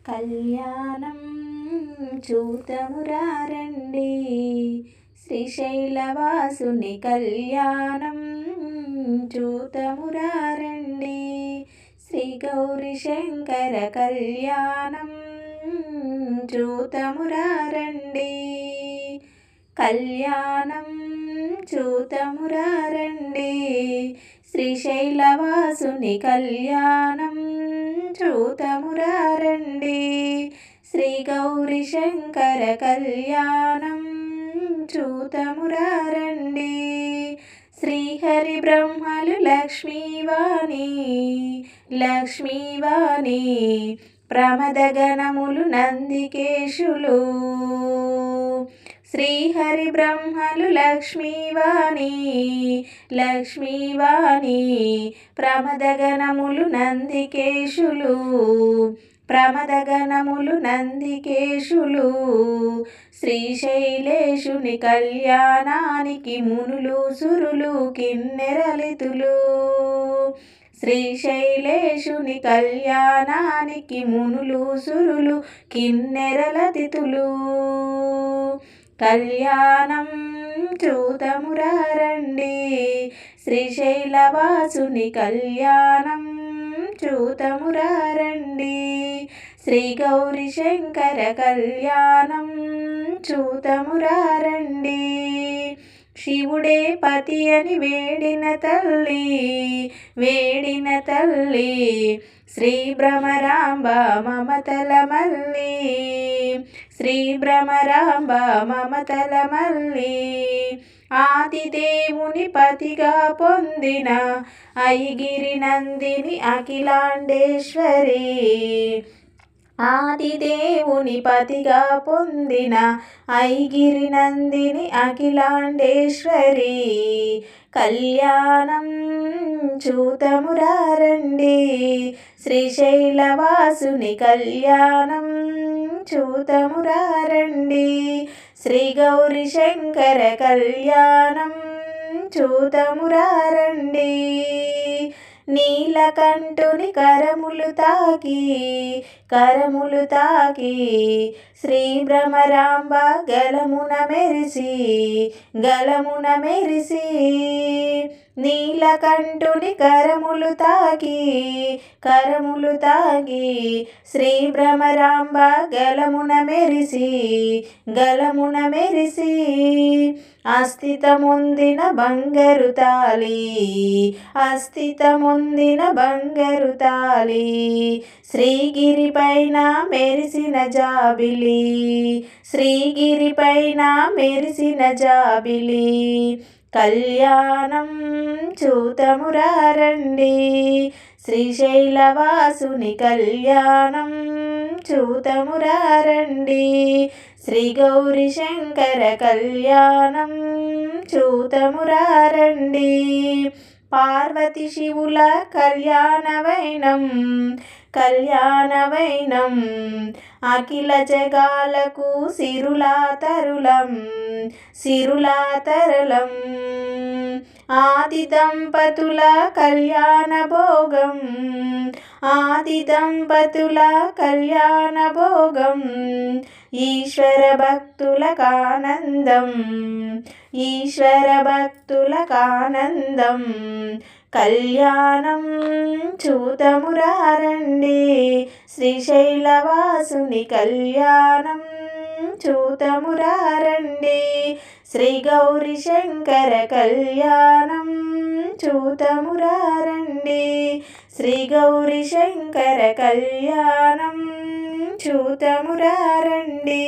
కళ్యాణం చూతమురా రండి, శ్రీశైలవాసుని కళ్యాణం చూతమురా రండి, శ్రీ గౌరీ శంకర కళ్యాణం చూతమురా రండి, కళ్యాణం చూతమురా రండి, శ్రీశైలవాసుని కళ్యాణం చూతమురా రండి, శ్రీ గౌరీ శంకర కళ్యాణం చూతమురా రండి. శ్రీహరి బ్రహ్మలు లక్ష్మీవాణి ప్రమదగణములు నందికేశులు. శ్రీహరి బ్రహ్మలు లక్ష్మీవాణి ప్రమదగణములు నందికేశులు. శ్రీశైలేశుని కళ్యాణానికి మునులు సురులు కిన్నెరలితులు. శ్రీశైలేశుని కళ్యాణానికి మునులు సురులు కిన్నెరలతితులు. కళ్యాణం చూతమురా రండి, శ్రీశైలవాసుని కళ్యాణం చూతమురా రండి, శ్రీ గౌరీ శంకర కళ్యాణం చూతమురా రండి. శివుడే పతి అని వేడిన తల్లి శ్రీ భ్రమరాంబ మమతల మల్లి. శ్రీ భ్రమరాంబ మమతల మల్లి ఆదిదేవుని పతిగా పొందిన ఐగిరి నందిని అఖిలాండేశ్వరి. ఆదిదేవుని పతిగా పొందిన ఐగిరి నందిని అఖిలాండేశ్వరి. కళ్యాణం చూతమురా రండి, శ్రీశైలవాసుని కళ్యాణం చూతమురా రండి, శ్రీ గౌరీ శంకర కళ్యాణం చూతమురా రండి. నీలకంఠుని కరములు తాకి శ్రీ భ్రమరాంబ గలమున మెరిసి. నీలకంఠుని కరములు తాకి శ్రీ భ్రమరాంబ గలమున మెరిసి. అస్థితముందిన బంగారు తాళి శ్రీగిరి పైన మెరిసిన జాబిలి. కళ్యాణం చూతమురా రండి, శ్రీశైలవాసుని కళ్యాణం చూతమురా రండి, శ్రీ గౌరీ శంకర కళ్యాణం చూతమురా రండి. పార్వతి శివుల కళ్యాణవైనం అఖిల జగాలకు సిరులాతరులం. ఆది దంపతుల కళ్యాణ భోగం ఈశ్వర భక్తులకానందం. కళ్యాణం చూతమురా రండి, శ్రీశైలవాసుని కళ్యాణం చూతమురా రండి, శ్రీ గౌరీ శంకర కళ్యాణం చూతమురా రండి, శ్రీ గౌరీ శంకర కళ్యాణం చూతమురా రండి.